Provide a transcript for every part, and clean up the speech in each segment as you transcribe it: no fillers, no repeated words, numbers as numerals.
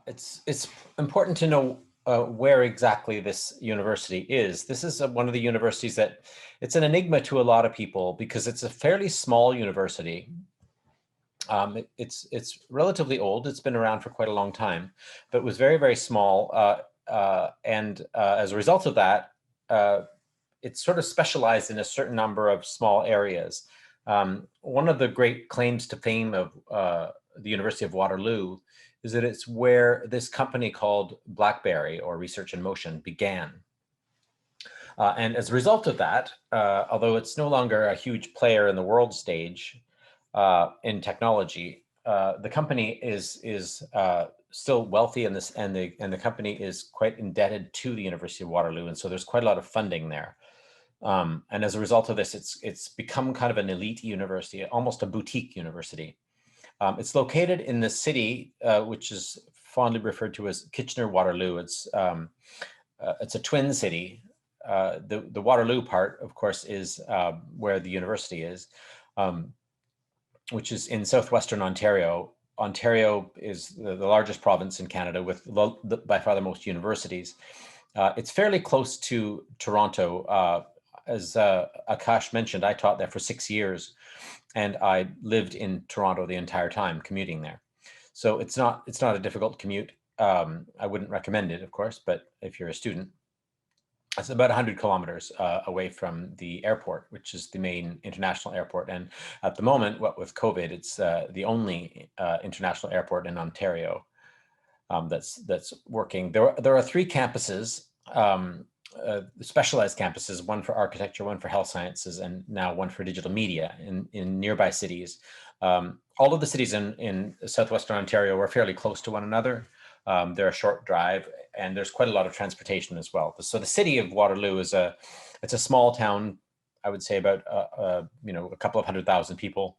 It's important to know where exactly this university is. This is one of the universities that it's an enigma to a lot of people because it's a fairly small university. It's relatively old. It's been around for quite a long time, but was very, very small. And as a result of that, it's sort of specialized in a certain number of small areas. One of the great claims to fame of the University of Waterloo is that it's where this company called BlackBerry, or Research in Motion, began. And as a result of that, although it's no longer a huge player in the world stage in technology, the company is still wealthy, and the company is quite indebted to the University of Waterloo, and so there's quite a lot of funding there. And as a result of this, it's become kind of an elite university, almost a boutique university. It's located in the city, which is fondly referred to as Kitchener-Waterloo. It's a twin city. The Waterloo part, of course, is where the university is, which is in southwestern Ontario. Ontario is the largest province in Canada with by far the most universities. It's fairly close to Toronto. As Akash mentioned, I taught there for 6 years, and I lived in Toronto the entire time, commuting there. So it's not a difficult commute. I wouldn't recommend it, of course, but if you're a student, it's about 100 kilometers away from the airport, which is the main international airport. And at the moment, what with COVID, it's the only international airport in Ontario that's working. There are 3 campuses. Specialized campuses, one for architecture, one for health sciences, and now one for digital media in nearby cities. All of the cities in southwestern Ontario are fairly close to one another. They're a short drive, and there's quite a lot of transportation as well. So the city of Waterloo it's a small town, I would say about a couple of 100,000 people,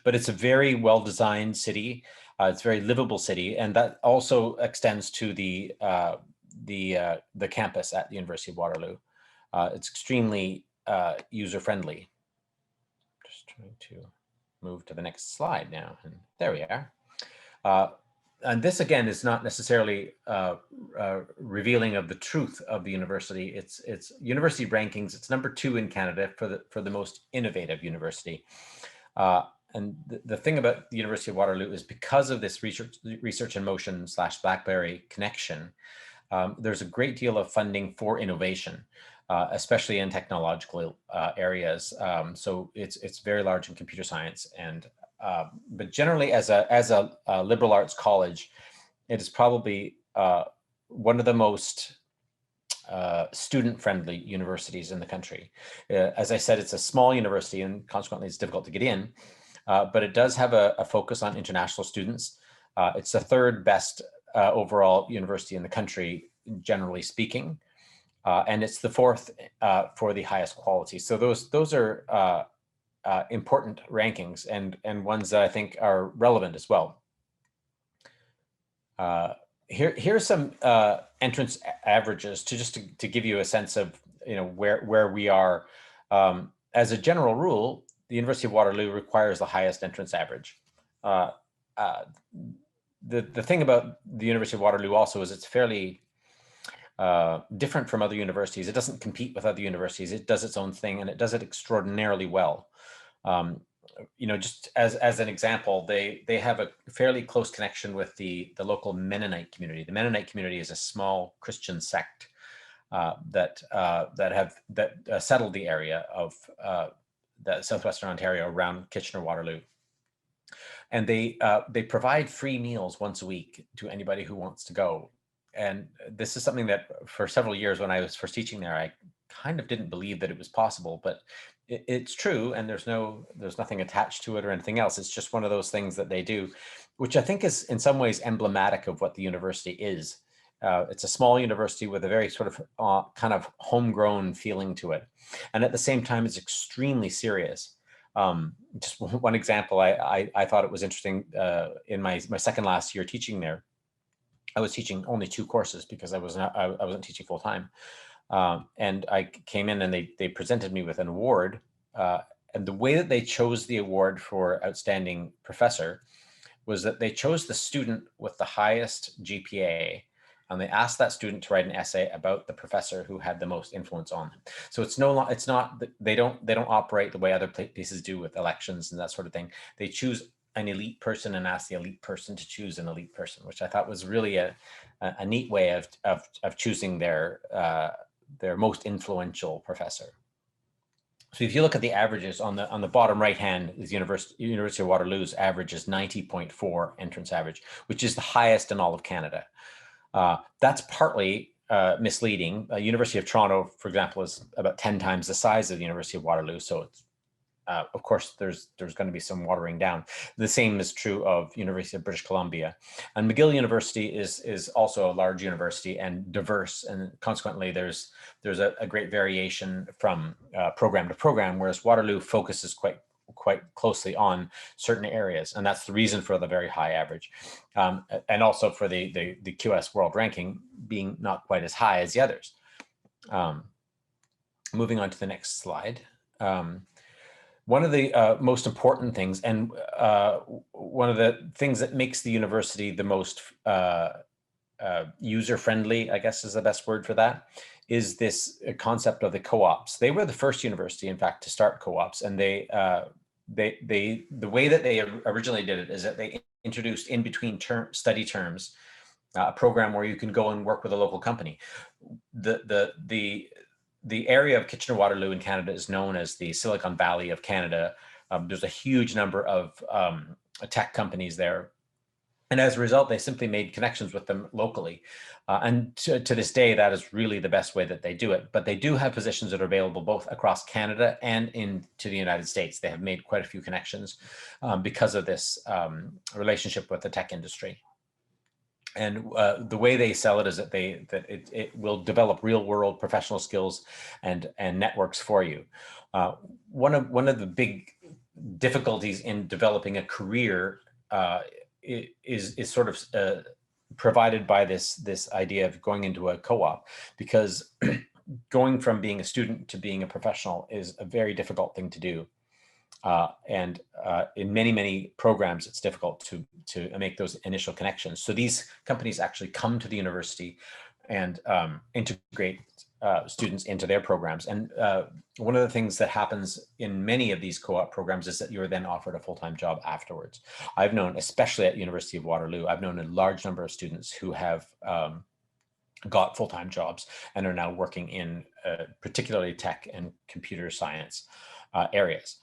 but it's a very well-designed city. It's a very livable city, and that also extends to the campus at the University of Waterloo. It's extremely user-friendly. Just trying to move to the next slide now, and there we are. And this again is not necessarily revealing of the truth of the university. It's university rankings. It's number 2 in Canada for the most innovative university. And the thing about the University of Waterloo is because of this research in motion / BlackBerry connection, there's a great deal of funding for innovation, especially in technological areas. So it's very large in computer science, and but generally as a liberal arts college, it is probably one of the most student-friendly universities in the country. As I said, it's a small university, and consequently it's difficult to get in, but it does have a focus on international students. It's the 3rd best overall university in the country, generally speaking, and it's the 4th for the highest quality. So those are important rankings, and ones that I think are relevant as well. Here's some entrance averages to give you a sense of where we are. As a general rule, the University of Waterloo requires the highest entrance average. The thing about the University of Waterloo also is it's fairly different from other universities. It doesn't compete with other universities. It does its own thing, and it does it extraordinarily well. Just as an example, they have a fairly close connection with the local Mennonite community. The Mennonite community is a small Christian sect that settled the area of the southwestern Ontario around Kitchener-Waterloo. And they provide free meals once a week to anybody who wants to go. And this is something that for several years when I was first teaching there, I kind of didn't believe that it was possible, but it's true. And there's nothing attached to it or anything else. It's just one of those things that they do, which I think is in some ways emblematic of what the university is. It's a small university with a very sort of kind of homegrown feeling to it. And at the same time, it's extremely serious. Just one example, I thought it was interesting in my second last year teaching there. I was teaching only 2 courses because I wasn't teaching full time. And I came in and they presented me with an award. And the way that they chose the award for outstanding professor was that they chose the student with the highest GPA, and they asked that student to write an essay about the professor who had the most influence on them. So it's not they don't operate the way other places do with elections and that sort of thing. They choose an elite person and ask the elite person to choose an elite person, which I thought was really a neat way of choosing their most influential professor. So if you look at the averages on the bottom right hand, is University of Waterloo's average is 90.4 entrance average, which is the highest in all of Canada. That's partly misleading. University of Toronto, for example, is about 10 times the size of the University of Waterloo. So it's, of course, there's going to be some watering down. The same is true of University of British Columbia. And McGill University is also a large university and diverse, and consequently there's a great variation from program to program, whereas Waterloo focuses quite closely on certain areas, and that's the reason for the very high average, and also for the QS World Ranking being not quite as high as the others. Moving on to the next slide. One of the most important things, and one of the things that makes the university the most user-friendly, I guess is the best word for that, is this concept of the co-ops. They were the first university, in fact, to start co-ops, and the way that they originally did it is that they introduced in between study terms a program where you can go and work with a local company. The area of Kitchener-Waterloo in Canada is known as the Silicon Valley of Canada. There's a huge number of tech companies there. And as a result, they simply made connections with them locally. And to this day, that is really the best way that they do it. But they do have positions that are available both across Canada and into the United States. They have made quite a few connections because of this relationship with the tech industry. And the way they sell it is that it will develop real world professional skills and networks for you. One of the big difficulties in developing a career is sort of provided by this idea of going into a co-op, because going from being a student to being a professional is a very difficult thing to do. And in many programs, it's difficult to make those initial connections. So these companies actually come to the university and integrate students into their programs. And one of the things that happens in many of these co-op programs is that you're then offered a full-time job afterwards. I've known, especially at University of Waterloo, I've known a large number of students who have got full-time jobs and are now working in particularly tech and computer science areas.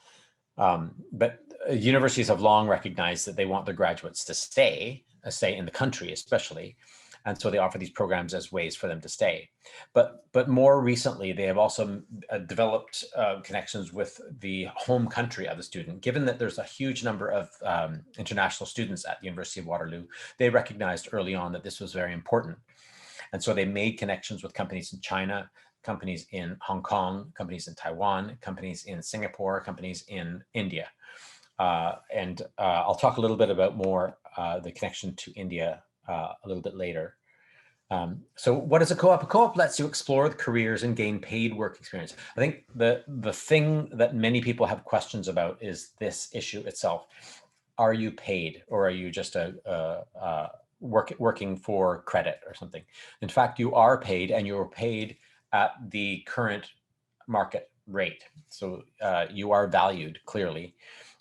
But universities have long recognized that they want their graduates to stay in the country, especially. And so they offer these programs as ways for them to stay. But more recently, they have also developed connections with the home country of the student. Given that there's a huge number of international students at the University of Waterloo, they recognized early on that this was very important. And so they made connections with companies in China, companies in Hong Kong, companies in Taiwan, companies in Singapore, companies in India. And I'll talk a little bit about more the connection to India a little bit later. So what is a co-op? A co-op lets you explore the careers and gain paid work experience. I think the thing that many people have questions about is this issue itself. Are you paid, or are you just working for credit or something? In fact, you are paid, and you're paid at the current market rate. So you are valued clearly,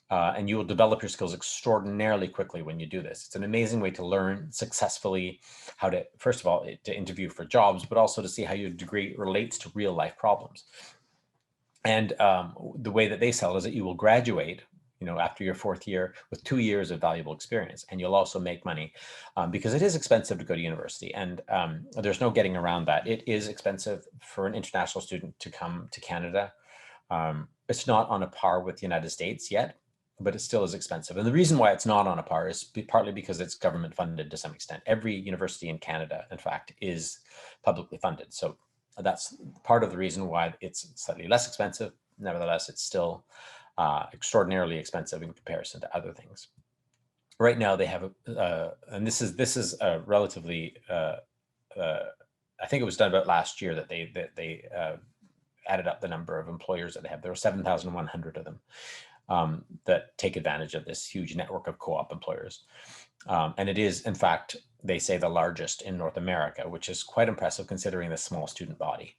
and you will develop your skills extraordinarily quickly when you do this. It's an amazing way to learn successfully how to, first of all, to interview for jobs, but also to see how your degree relates to real life problems. And the way that they sell it is that you will graduate, after your fourth year with 2 years of valuable experience, and you'll also make money because it is expensive to go to university, and there's no getting around that. It is expensive for an international student to come to Canada. It's not on a par with the United States yet, but it still is expensive. And the reason why it's not on a par is partly because it's government funded to some extent. Every university in Canada, in fact, is publicly funded. So that's part of the reason why it's slightly less expensive. Nevertheless, it's still extraordinarily expensive in comparison to other things. Right now, they have, and this is a relatively, I think it was done about last year that they added up the number of employers that they have. There were 7,100 of them. that take advantage of this huge network of co-op employers. And it is, in fact, they say the largest in North America, which is quite impressive considering the small student body.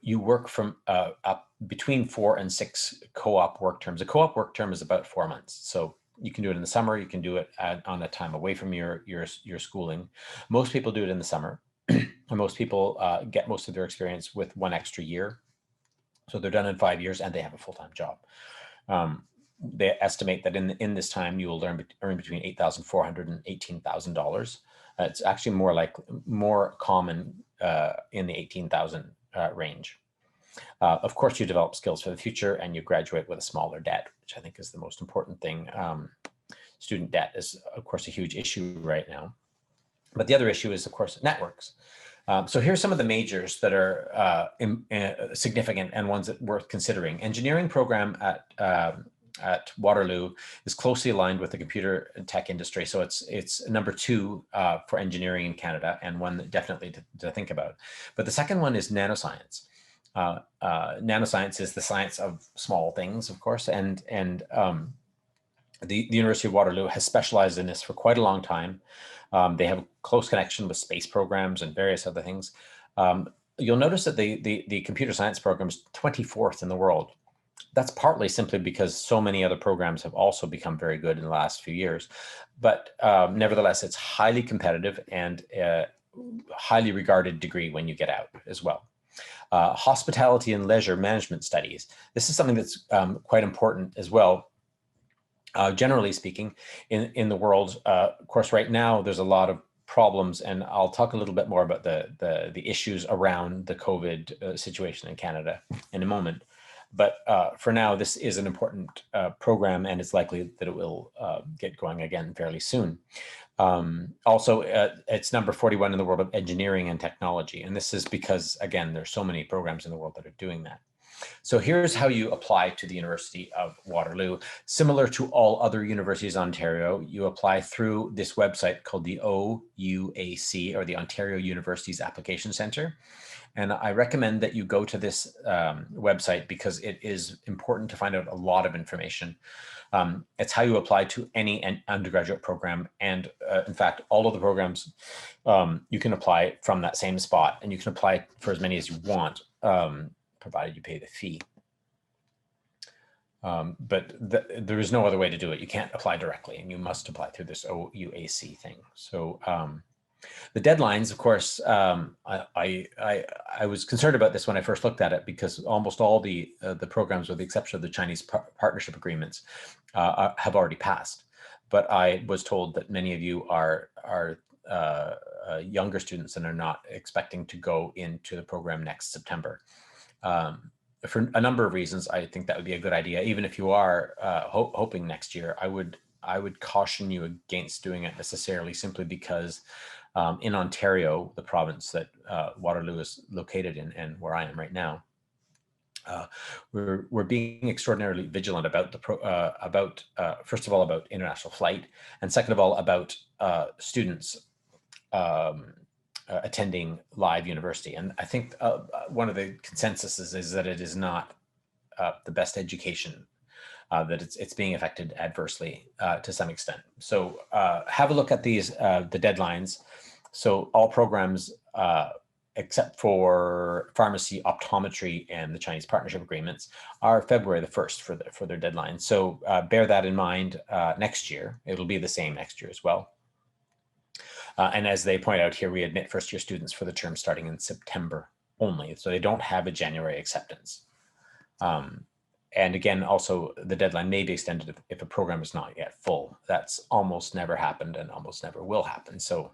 You work from up between 4 and 6 co-op work terms. A co-op work term is about 4 months. So you can do it in the summer. You can do it on a time away from your schooling. Most people do it in the summer. And most people get most of their experience with 1 extra year. So they're done in 5 years and they have a full-time job. They estimate that in this time you will earn between $8,400 and $18,000. It's actually more common in the 18,000 range. Of course, you develop skills for the future and you graduate with a smaller debt, which I think is the most important thing. Student debt is, of course, a huge issue right now. But the other issue is, of course, networks. So here's some of the majors that are significant and ones that worth considering. Engineering program at Waterloo is closely aligned with the computer and tech industry. So it's number 2 for engineering in Canada, and one that definitely to think about. But the second one is nanoscience. Nanoscience is the science of small things, of course, and the University of Waterloo has specialized in this for quite a long time. They have a close connection with space programs and various other things. You'll notice that the computer science program is 24th in the world. That's partly simply because so many other programs have also become very good in the last few years. But nevertheless, it's highly competitive and highly regarded degree when you get out as well. Hospitality and leisure management studies. This is something that's quite important as well. Generally speaking, in the world, of course, right now there's a lot of problems, and I'll talk a little bit more about the issues around the COVID situation in Canada in a moment. But for now, this is an important program, and it's likely that it will get going again fairly soon. Also, it's number 41 in the world of engineering and technology, and this is because, again, there's so many programs in the world that are doing that. So here's how you apply to the University of Waterloo. Similar to all other universities in Ontario, you apply through this website called the OUAC, or the Ontario Universities Application Center. And I recommend that you go to this website because it is important to find out a lot of information. It's how you apply to any undergraduate program. And in fact, all of the programs, you can apply from that same spot, and you can apply for as many as you want, provided you pay the fee. But there is no other way to do it. You can't apply directly, and you must apply through this OUAC thing. So the deadlines, of course, I was concerned about this when I first looked at it, because almost all the programs, with the exception of the Chinese partnership agreements, have already passed. But I was told that many of you are younger students and are not expecting to go into the program next September. For a number of reasons, I think that would be a good idea. Even if you are hoping next year, I would caution you against doing it necessarily, simply because in Ontario, the province that Waterloo is located in, and where I am right now, we're being extraordinarily vigilant about first of all, about international flight, and second of all, about students attending live university. And I think one of the consensuses is that it is not the best education, that it's being affected adversely to some extent. So have a look at these, the deadlines. So all programs, except for pharmacy, optometry, and the Chinese partnership agreements, are February the 1st for their deadline. So bear that in mind next year. It'll be the same next year as well. And as they point out here, we admit first-year students for the term starting in September only. So they don't have a January acceptance. And again, also the deadline may be extended if a program is not yet full. That's almost never happened and almost never will happen. So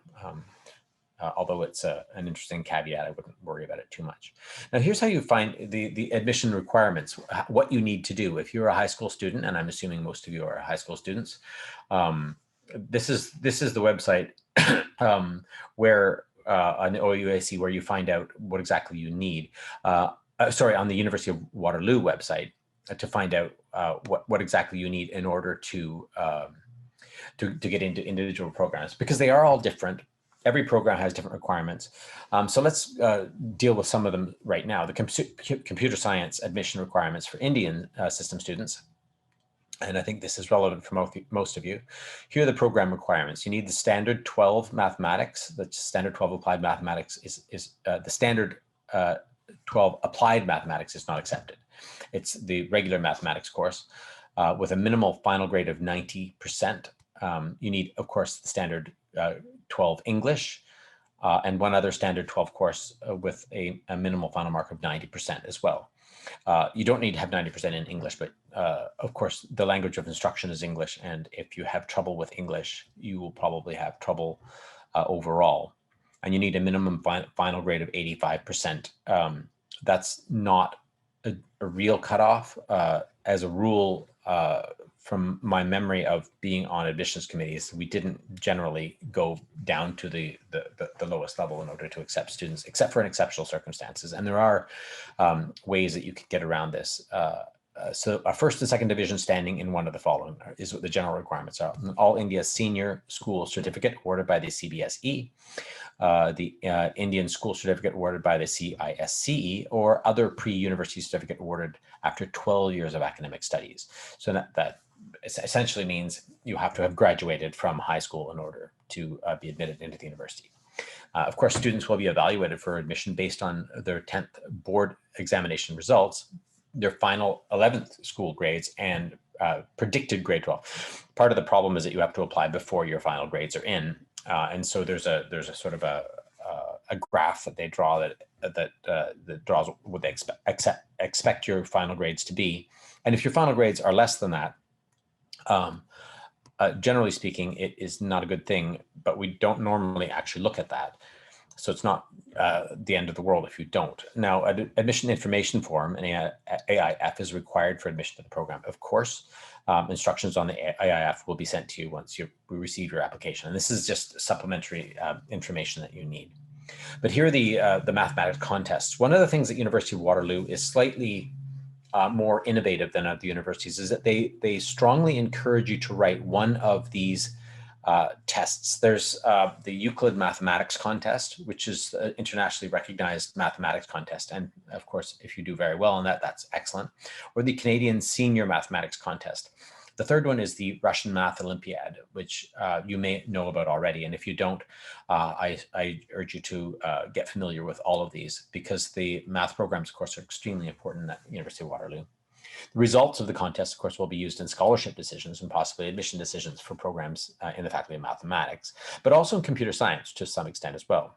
although it's an interesting caveat, I wouldn't worry about it too much. Now, here's how you find the admission requirements, what you need to do. If you're a high school student, and I'm assuming most of you are high school students, this is the website where on the OUAC, where you find out what exactly you need. Sorry, on the University of Waterloo website, to find out what exactly you need in order to get into individual programs, because they are all different. Every program has different requirements. So let's deal with some of them right now. The computer science admission requirements for Indian system students and I think this is relevant for most of you. Here are the program requirements. You need the standard 12 mathematics. The standard 12 applied mathematics is the standard 12 applied mathematics is not accepted. It's the regular mathematics course with a minimal final grade of 90%. You need, of course, the standard 12 English and one other standard 12 course with a minimal final mark of 90% as well. You don't need to have 90% in English, but of course, the language of instruction is English. And if you have trouble with English, you will probably have trouble overall. And you need a minimum final grade of 85%. That's not a real cutoff. As a rule, from my memory of being on admissions committees, we didn't generally go down to the lowest level in order to accept students, except for in exceptional circumstances. And there are ways that you can get around this. So a first and second division standing in one of the following is what the general requirements are. All India Senior School Certificate awarded by the CBSE, the Indian School Certificate awarded by the CISCE, or other pre-university certificate awarded after 12 years of academic studies. So that essentially means you have to have graduated from high school in order to be admitted into the university. Of course, students will be evaluated for admission based on their 10th board examination results, their final 11th school grades, and predicted grade 12. Part of the problem is that you have to apply before your final grades are in. And so there's a sort of a graph that they draw that draws what they expect your final grades to be. And if your final grades are less than that, generally speaking, it is not a good thing, but we don't normally actually look at that. So it's not the end of the world if you don't. Now, an admission information form, an AIF, is required for admission to the program. Of course, instructions on the AIF will be sent to you once we receive your application. And this is just supplementary information that you need. But here are the mathematics contests. One of the things at University of Waterloo is slightly more innovative than other universities is that they strongly encourage you to write one of these tests. There's the Euclid Mathematics Contest, which is an internationally recognized mathematics contest. And of course, if you do very well on that, that's excellent. Or the Canadian Senior Mathematics Contest. The third one is the Russian Math Olympiad, which you may know about already. And if you don't, I urge you to get familiar with all of these, because the math programs, of course, are extremely important at University of Waterloo. The results of the contest, of course, will be used in scholarship decisions and possibly admission decisions for programs in the Faculty of Mathematics, but also in computer science to some extent as well.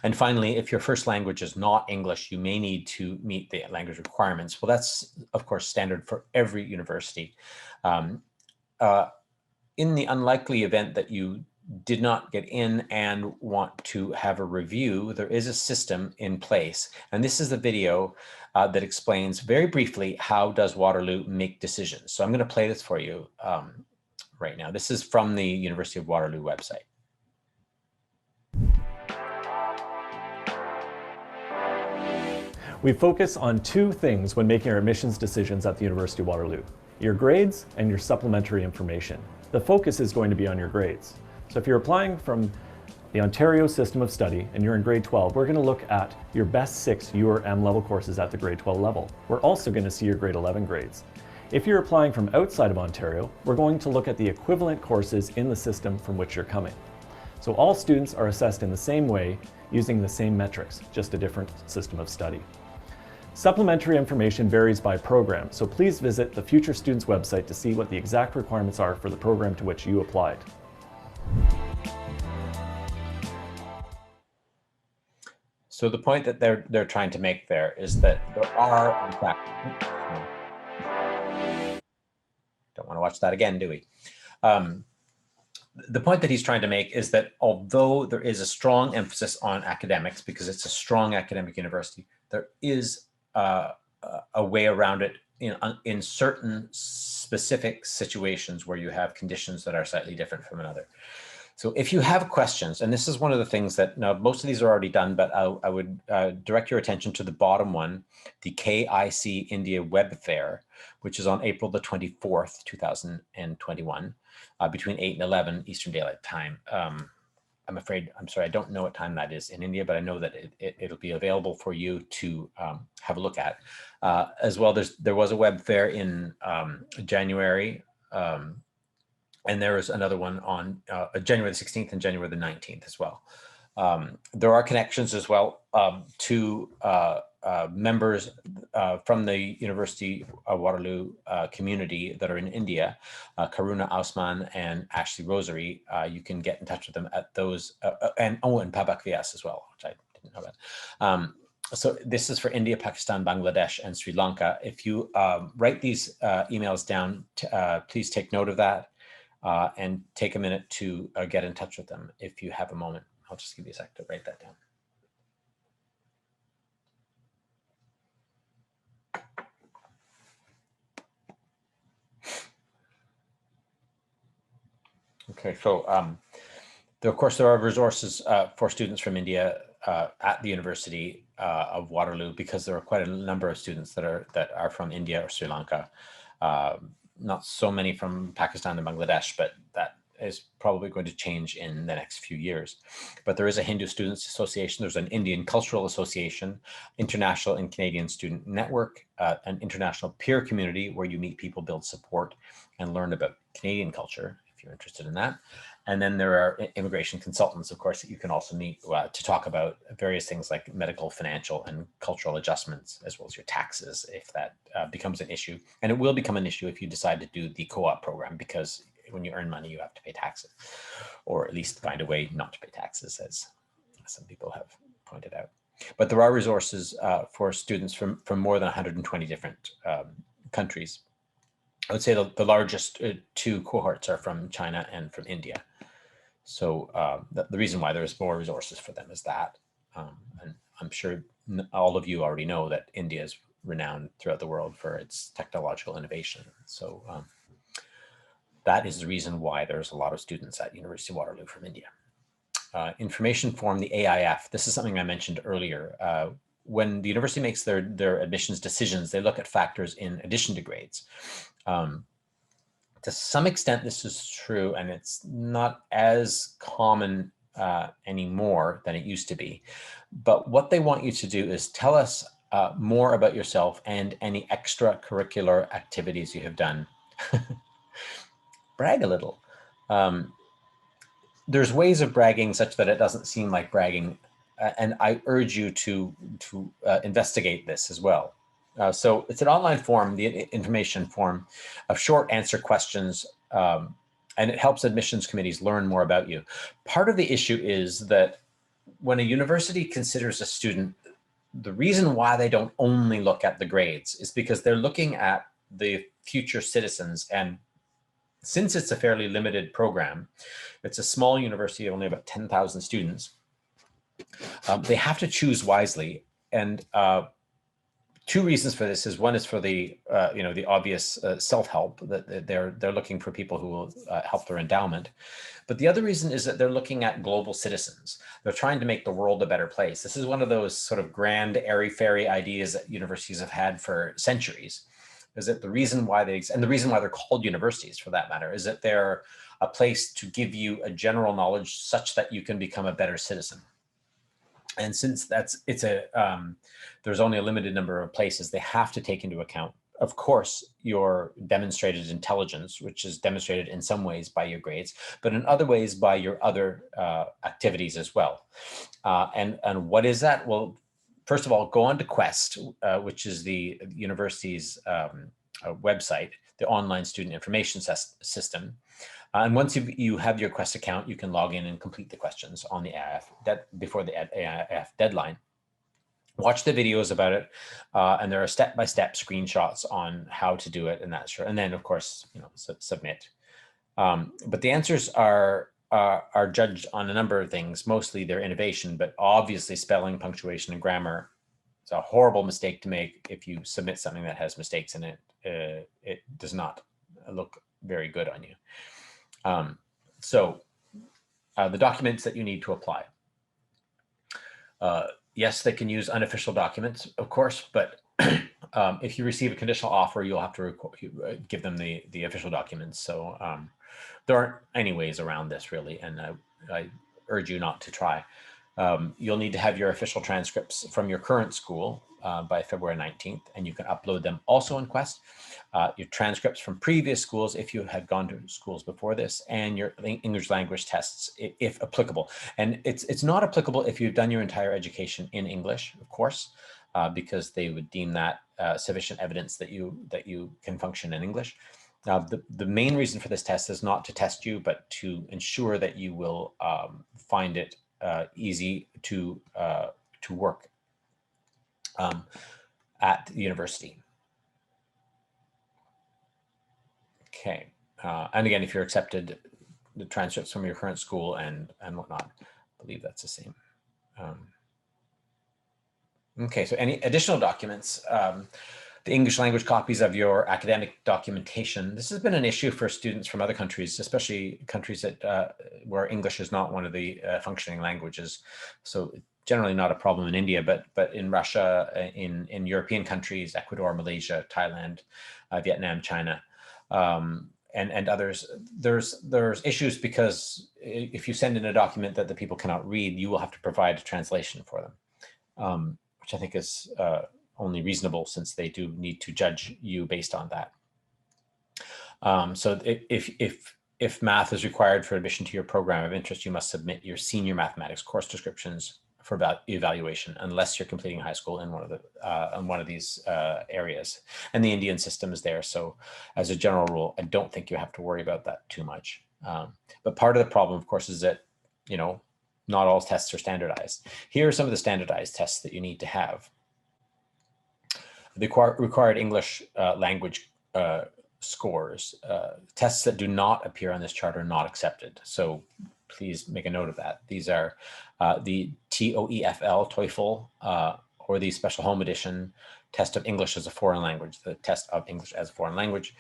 And finally, if your first language is not English, you may need to meet the language requirements. Well, that's, of course, standard for every university. In the unlikely event that you did not get in and want to have a review, there is a system in place. And this is the video that explains very briefly how does Waterloo make decisions. So I'm going to play this for you right now. This is from the University of Waterloo website. We focus on two things when making our admissions decisions at the University of Waterloo: your grades and your supplementary information. The focus is going to be on your grades. So if you're applying from the Ontario System of Study and you're in grade 12, we're going to look at your best 6 U or M level courses at the grade 12 level. We're also going to see your grade 11 grades. If you're applying from outside of Ontario, we're going to look at the equivalent courses in the system from which you're coming. So all students are assessed in the same way using the same metrics, just a different system of study. Supplementary information varies by program, so please visit the Future Students website to see what the exact requirements are for the program to which you applied. So the point that they're trying to make there is that there are, in fact, don't want to watch that again, do we? The point that he's trying to make is that although there is a strong emphasis on academics, because it's a strong academic university, there is a way around it in certain specific situations where you have conditions that are slightly different from another. So if you have questions, and this is one of the things that, now most of these are already done, but I would direct your attention to the bottom one, the KIC India Web Fair, which is on April the 24th, 2021, between 8 and 11 Eastern Daylight Time. I'm sorry, I don't know what time that is in India, but I know that it'll be available for you to have a look at. As well, there was a web fair in January, and there is another one on January the 16th and January the 19th as well. There are connections as well to members from the University of Waterloo community that are in India, Karuna Ausman and Ashley Rosary. You can get in touch with them at those, and Pabak Vyas as well, which I didn't know about. So this is for India, Pakistan, Bangladesh, and Sri Lanka. If you write these emails down, please take note of that and take a minute to get in touch with them if you have a moment. I'll just give you a sec to write that down. Okay, so of course there are resources for students from India at the University of Waterloo, because there are quite a number of students that are from India or Sri Lanka. Not so many from Pakistan and Bangladesh, but that is probably going to change in the next few years. But there is a Hindu Students Association, there's an Indian Cultural Association, International and Canadian Student Network, an international peer community where you meet people, build support, and learn about Canadian culture, if you're interested in that. And then there are immigration consultants, of course, that you can also meet to talk about various things like medical, financial, and cultural adjustments, as well as your taxes, if that becomes an issue. And it will become an issue if you decide to do the co-op program, because when you earn money, you have to pay taxes, or at least find a way not to pay taxes, as some people have pointed out. But there are resources for students from more than 120 different countries. I would say the largest two cohorts are from China and from India. So the reason why there's more resources for them is that, and I'm sure all of you already know that India is renowned throughout the world for its technological innovation. So that is the reason why there's a lot of students at University of Waterloo from India. Information form, the AIF. This is something I mentioned earlier. When the university makes their admissions decisions, they look at factors in addition to grades. To some extent, this is true, and it's not as common anymore than it used to be. But what they want you to do is tell us more about yourself and any extracurricular activities you have done. Brag a little. There's ways of bragging such that it doesn't seem like bragging, and I urge you to investigate this as well. So it's an online form, the information form, of short answer questions, and it helps admissions committees learn more about you. Part of the issue is that when a university considers a student, the reason why they don't only look at the grades is because they're looking at the future citizens. And since it's a fairly limited program, it's a small university, only about 10,000 students, they have to choose wisely. And two reasons for this is, one is for the the obvious self-help, that they're looking for people who will help their endowment. But the other reason is that they're looking at global citizens. They're trying to make the world a better place. This is one of those sort of grand airy-fairy ideas that universities have had for centuries. Is that the reason why and the reason why they're called universities, for that matter, is that they're a place to give you a general knowledge such that you can become a better citizen. And since there's only a limited number of places, they have to take into account, of course, your demonstrated intelligence, which is demonstrated in some ways by your grades, but in other ways by your other activities as well. And what is that? Well, first of all, go on to Quest, which is the university's website, the online student information system. And once you have your Quest account, you can log in and complete the questions on the AIF before the AIF deadline. Watch the videos about it, and there are step-by-step screenshots on how to do it, and that's sure. And then, of course, submit. But the answers are judged on a number of things, mostly their innovation, but obviously spelling, punctuation, and grammar. It's a horrible mistake to make if you submit something that has mistakes in it. It does not look very good on you. So the documents that you need to apply. Yes, they can use unofficial documents, of course, but if you receive a conditional offer, you'll have to give them the official documents. So there aren't any ways around this, really. And I urge you not to try. You'll need to have your official transcripts from your current school by February 19th, and you can upload them also in Quest. Your transcripts from previous schools, if you had gone to schools before this, and your English language tests, if applicable. And it's not applicable if you've done your entire education in English, of course, because they would deem that sufficient evidence that you can function in English. Now, the main reason for this test is not to test you, but to ensure that you will find it easy to work at the university. Okay, and again, if you're accepted, the transcripts from your current school and whatnot, I believe that's the same. Okay, so any additional documents? The English language copies of your academic documentation. This has been an issue for students from other countries, especially countries that where English is not one of the functioning languages. So generally not a problem in India, but in Russia, in European countries, Ecuador, Malaysia, Thailand, Vietnam, China, and others, there's issues because if you send in a document that the people cannot read, you will have to provide a translation for them, which I think is only reasonable since they do need to judge you based on that. So if math is required for admission to your program of interest, you must submit your senior mathematics course descriptions for evaluation, unless you're completing high school in one of these areas. And the Indian system is there, so as a general rule, I don't think you have to worry about that too much. But part of the problem, of course, is that not all tests are standardized. Here are some of the standardized tests that you need to have. The required English language scores. Tests that do not appear on this chart are not accepted. So please make a note of that. These are the TOEFL, TOEFL, or the Special Home Edition test of English as a foreign language, the test of English as a foreign language.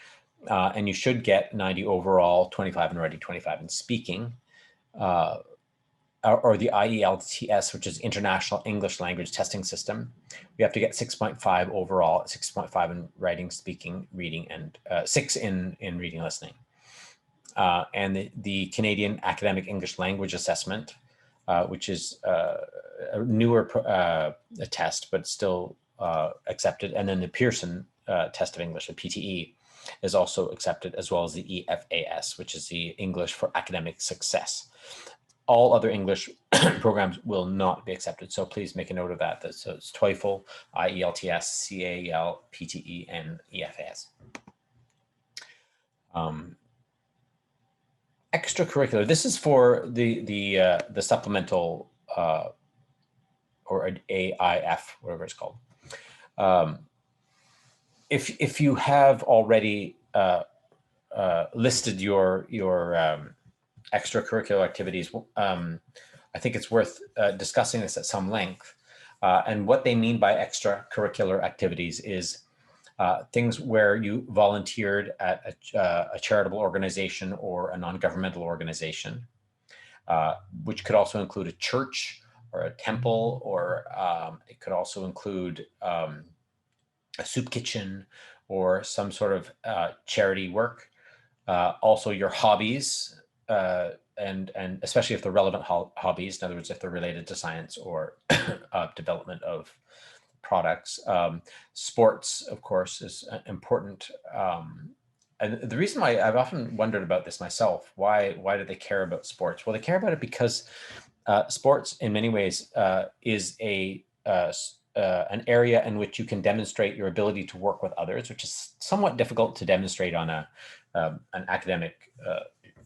And you should get 90 overall, 25 in writing, 25 in speaking. Or the IELTS, which is International English Language Testing System. We have to get 6.5 overall, 6.5 in writing, speaking, reading, and 6 in reading, listening. And the Canadian Academic English Language Assessment, which is a newer test, but still accepted. And then the Pearson Test of English, the PTE, is also accepted, as well as the EFAS, which is the English for Academic Success. All other English programs will not be accepted. So please make a note of that. So it's TOEFL, IELTS, CAEL, PTE, and EFAS. Extracurricular. This is for the supplemental or AIF, whatever it's called. If you have already listed your extracurricular activities, I think it's worth discussing this at some length. And what they mean by extracurricular activities is things where you volunteered at a charitable organization or a non-governmental organization, which could also include a church or a temple, or it could also include a soup kitchen or some sort of charity work. Also your hobbies, and especially if they're relevant hobbies, in other words, if they're related to science or development of products. Sports, of course, is important. And the reason why I've often wondered about this myself, why do they care about sports? Well, they care about it because sports in many ways is an area in which you can demonstrate your ability to work with others, which is somewhat difficult to demonstrate on an academic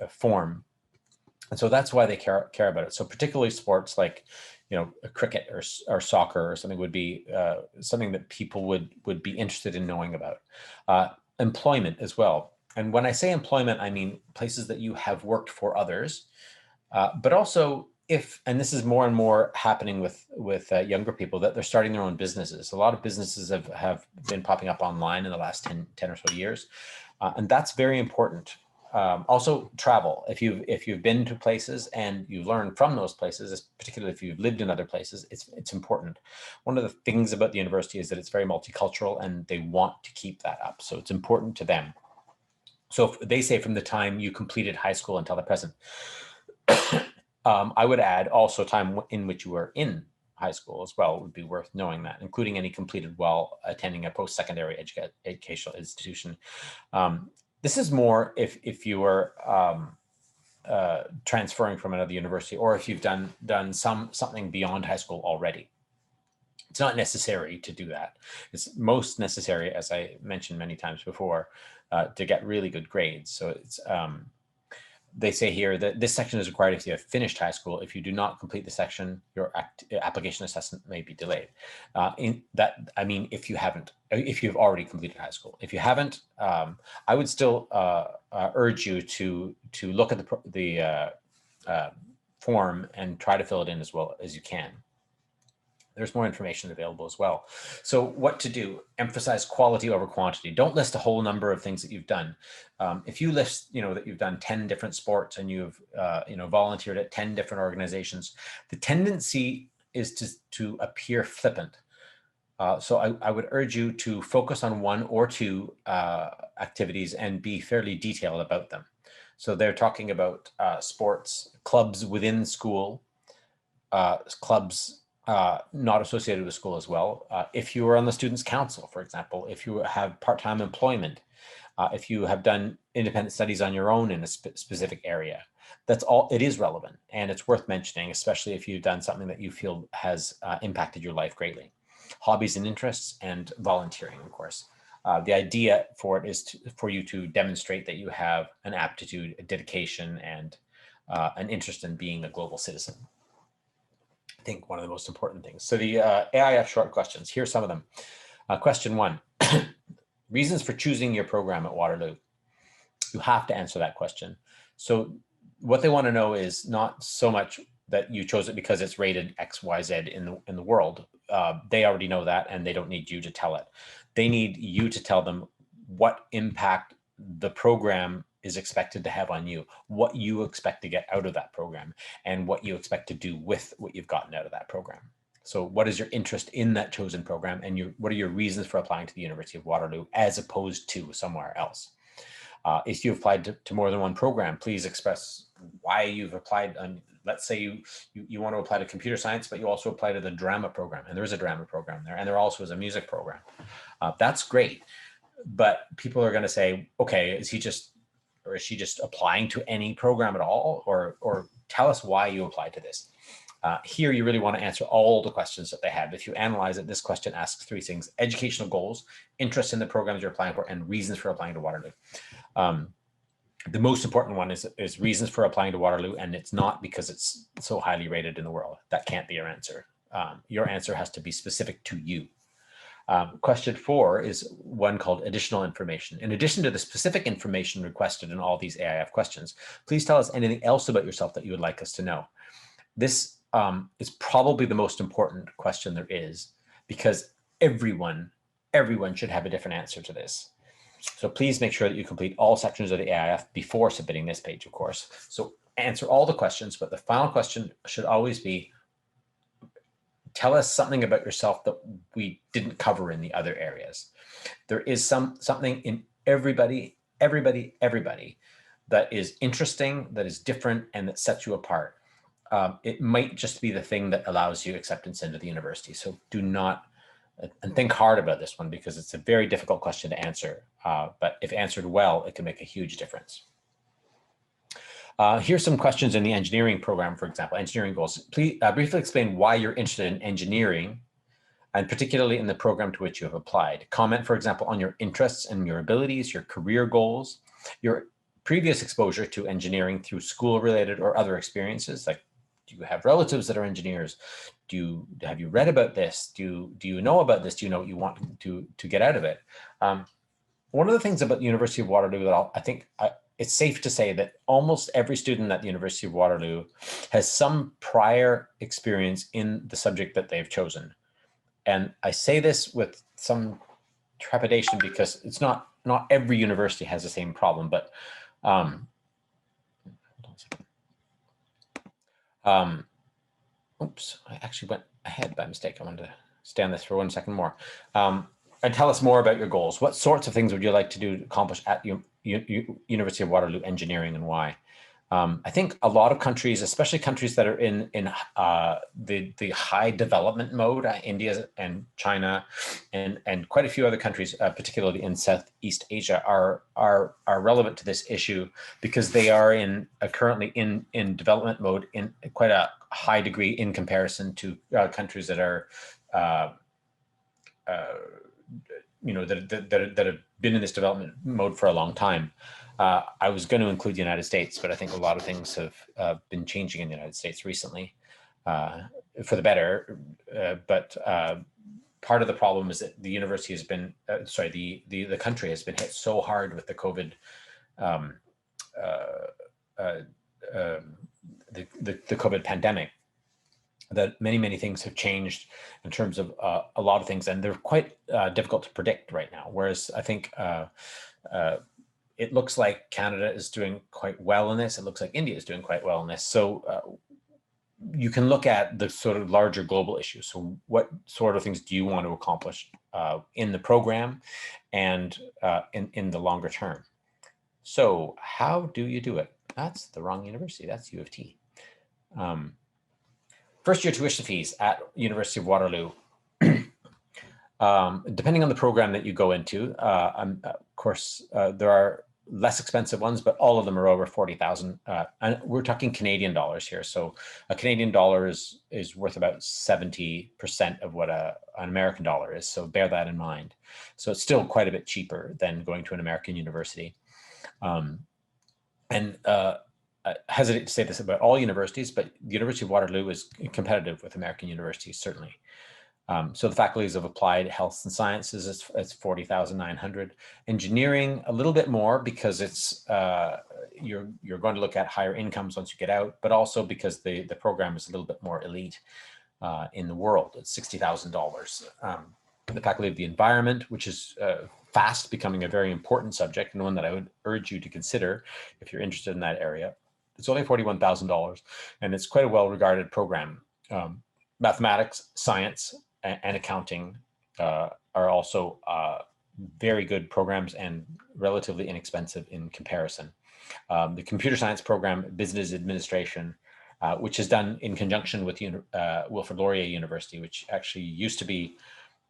form. And so that's why they care about it. So particularly sports like, cricket or soccer or something would be something that people would be interested in knowing about. Employment as well. And when I say employment, I mean places that you have worked for others, but also and this is more and more happening with younger people, that they're starting their own businesses. A lot of businesses have been popping up online in the last 10 or so years. And that's very important. Also travel. If you've been to places and you learn from those places, particularly if you've lived in other places, it's important. One of the things about the university is that it's very multicultural, and they want to keep that up. So it's important to them. So if they say from the time you completed high school until the present, I would add also time in which you were in high school as well would be worth knowing that, including any completed while attending a post-secondary educational institution. This is more if you were transferring from another university, or if you've done something beyond high school already. It's not necessary to do that. It's most necessary, as I mentioned many times before, to get really good grades. So it's they say here that this section is required if you have finished high school. If you do not complete the section, your application assessment may be delayed. I mean, if you've already completed high school. If you haven't, I would still urge you to look at the form and try to fill it in as well as you can. There's more information available as well. So what to do? Emphasize quality over quantity. Don't list a whole number of things that you've done. If you list, that you've done 10 different sports and you've, volunteered at 10 different organizations, the tendency is to appear flippant. So I would urge you to focus on one or two activities and be fairly detailed about them. So they're talking about sports, clubs within school, clubs not associated with school as well. If you are on the Students' Council, for example, if you have part-time employment, if you have done independent studies on your own in a specific area, that's all. It is relevant and it's worth mentioning, especially if you've done something that you feel has impacted your life greatly. Hobbies and interests and volunteering, of course. The idea for it is for you to demonstrate that you have an aptitude, a dedication, and an interest in being a global citizen. I think one of the most important things. So the AIF short questions, here's some of them. Question 1, reasons for choosing your program at Waterloo. You have to answer that question. So what they want to know is not so much that you chose it because it's rated X, Y, Z in the world. They already know that and they don't need you to tell it. They need you to tell them what impact the program is expected to have on you, what you expect to get out of that program, and what you expect to do with what you've gotten out of that program. So what is your interest in that chosen program, and what are your reasons for applying to the University of Waterloo as opposed to somewhere else? If you've applied to more than one program, please express why you've applied. Let's say you want to apply to computer science, but you also apply to the drama program, and there is a drama program there, and there also is a music program. That's great, but people are going to say, okay, is he just or is she just applying to any program at all? Or tell us why you applied to this. Here, you really want to answer all the questions that they have. If you analyze it, this question asks 3 things: educational goals, interest in the programs you're applying for, and reasons for applying to Waterloo. The most important one is reasons for applying to Waterloo, and it's not because it's so highly rated in the world. That can't be your answer. Your answer has to be specific to you. Question 4 is one called additional information. In addition to the specific information requested in all these AIF questions, please tell us anything else about yourself that you would like us to know. This is probably the most important question there is, because everyone should have a different answer to this. So please make sure that you complete all sections of the AIF before submitting this page, of course. So answer all the questions, but the final question should always be, tell us something about yourself that we didn't cover in the other areas. There is something in everybody that is interesting, that is different, and that sets you apart. It might just be the thing that allows you acceptance into the university. So do not, and think hard about this one, because it's a very difficult question to answer. But if answered well, it can make a huge difference. Here's some questions in the engineering program, for example, engineering goals. Please briefly explain why you're interested in engineering, and particularly in the program to which you have applied. Comment, for example, on your interests and your abilities, your career goals, your previous exposure to engineering through school-related or other experiences. Like, do you have relatives that are engineers? Have you read about this? Do you know about this? Do you know what you want to get out of it? One of the things about the University of Waterloo that I think it's safe to say that almost every student at the University of Waterloo has some prior experience in the subject that they've chosen. And I say this with some trepidation because it's not every university has the same problem, but oops, I actually went ahead by mistake. I wanted to stay on this for 1 second more. And tell us more about your goals. What sorts of things would you like to accomplish at University of Waterloo engineering, and why? I think a lot of countries, especially countries that are in the high development mode, India and China, and quite a few other countries, particularly in Southeast Asia, are relevant to this issue because they are currently in development mode in quite a high degree in comparison to countries that are that have been in this development mode for a long time. I was going to include the United States, but I think a lot of things have been changing in the United States recently for the better. But part of the problem is that the university has been, the country has been hit so hard with the COVID, the COVID pandemic, that many things have changed in terms of a lot of things, and they're quite difficult to predict right now. Whereas I think it looks like Canada is doing quite well in this. It looks like India is doing quite well in this. So you can look at the sort of larger global issues. So what sort of things do you want to accomplish in the program and in the longer term? So how do you do it? That's the wrong university. That's U of T. First year tuition fees at University of Waterloo. Depending on the program that you go into, of course, there are less expensive ones, but all of them are over 40,000. And we're talking Canadian dollars here. So a Canadian dollar is worth about 70% of what an American dollar is. So bear that in mind. So it's still quite a bit cheaper than going to an American university. I hesitate to say this about all universities, but the University of Waterloo is competitive with American universities, certainly. So the faculties of applied health and sciences is 40,900. Engineering, a little bit more because it's you're going to look at higher incomes once you get out, but also because the program is a little bit more elite in the world. It's $60,000. The faculty of the environment, which is fast becoming a very important subject and one that I would urge you to consider if you're interested in that area. It's only $41,000, and it's quite a well-regarded program. Mathematics, science, and accounting are also very good programs and relatively inexpensive in comparison. The computer science program, business administration, which is done in conjunction with Wilfrid Laurier University, which actually used to be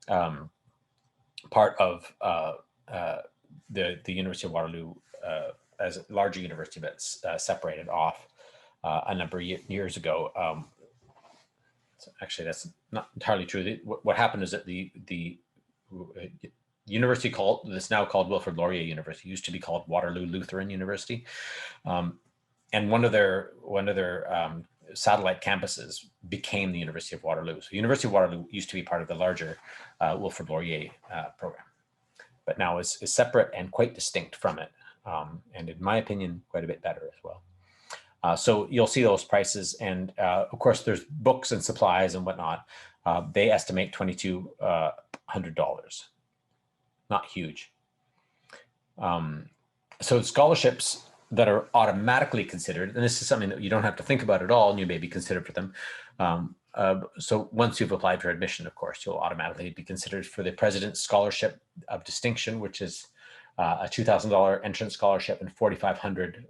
part of the University of Waterloo as a larger university that's separated off a number of years ago. So actually, that's not entirely true. What happened is that the university that's now called Wilfrid Laurier University used to be called Waterloo Lutheran University, and one of their satellite campuses became the University of Waterloo. So University of Waterloo used to be part of the larger Wilfrid Laurier program, but now is separate and quite distinct from it, and in my opinion, quite a bit better as well. So you'll see those prices, and of course there's books and supplies and whatnot. They estimate $2,200, not huge. So scholarships that are automatically considered, and this is something that you don't have to think about at all, and you may be considered for them. So once you've applied for admission, of course, you'll automatically be considered for the President's Scholarship of Distinction, which is a $2,000 entrance scholarship and $4,500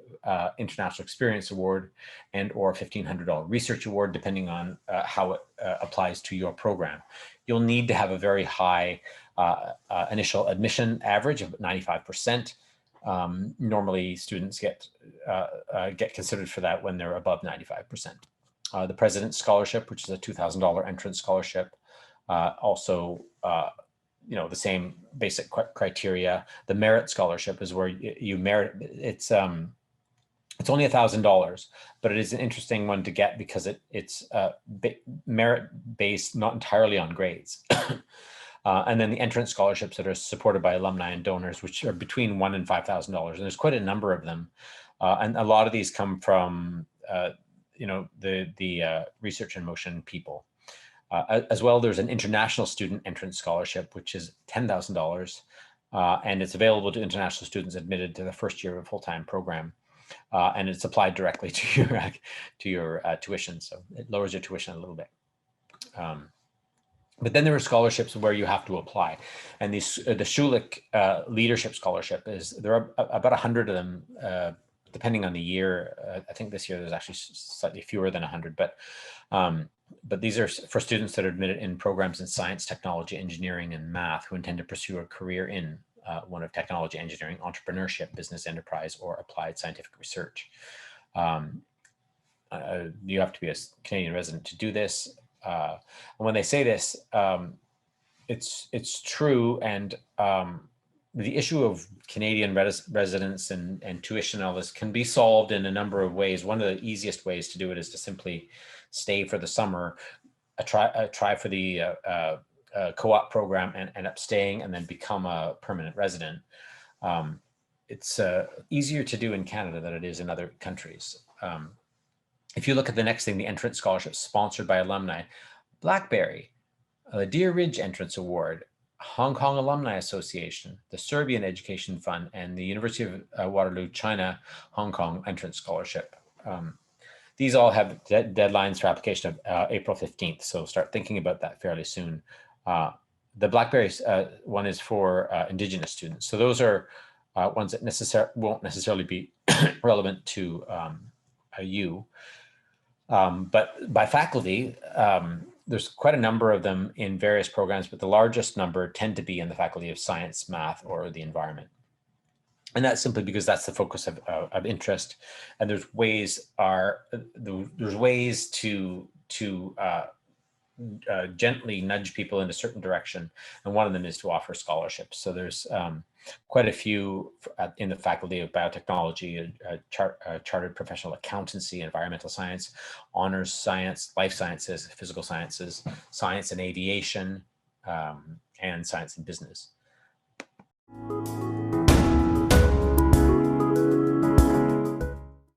International Experience Award and or $1,500 Research Award, depending on how it applies to your program. You'll need to have a very high initial admission average of 95%. Normally, students get considered for that when they're above 95%. The President's Scholarship, which is a $2,000 entrance scholarship, also the same basic criteria. The Merit Scholarship is where you merit. It's only $1,000, but it is an interesting one to get because it's merit based, not entirely on grades. And then the entrance scholarships that are supported by alumni and donors, which are between $1,000 and $5,000, and there's quite a number of them. And a lot of these come from the Research in Motion people. As well, there's an International Student Entrance Scholarship, which is $10,000, and it's available to international students admitted to the first year of a full-time program, and it's applied directly to your tuition, so it lowers your tuition a little bit. But then there are scholarships where you have to apply, and the Schulich Leadership Scholarship there are about 100 of them depending on the year. I think this year there's actually slightly fewer than 100, but these are for students that are admitted in programs in science, technology, engineering, and math who intend to pursue a career in one of technology, engineering, entrepreneurship, business enterprise, or applied scientific research. You have to be a Canadian resident to do this. And when they say this, it's true. And the issue of Canadian residence and tuition and all this can be solved in a number of ways. One of the easiest ways to do it is to simply stay for the summer, try for the co-op program and end up staying and then become a permanent resident. It's easier to do in Canada than it is in other countries. If you look at the next thing, the entrance scholarship sponsored by alumni, Blackberry, the Deer Ridge Entrance Award, Hong Kong Alumni Association, the Serbian Education Fund, and the University of Waterloo, China, Hong Kong Entrance Scholarship. These all have deadlines for application of April 15th, so start thinking about that fairly soon. The Blackberry one is for Indigenous students. So those are ones that won't necessarily be relevant to you. But by faculty, there's quite a number of them in various programs, but the largest number tend to be in the Faculty of Science, Math, or the Environment. And that's simply because that's the focus of interest. And there's ways to gently nudge people in a certain direction. And one of them is to offer scholarships. So there's quite a few in the Faculty of Biotechnology, Chartered Professional Accountancy, Environmental Science, Honors Science, Life Sciences, Physical Sciences, Science and Aviation, and Science and Business.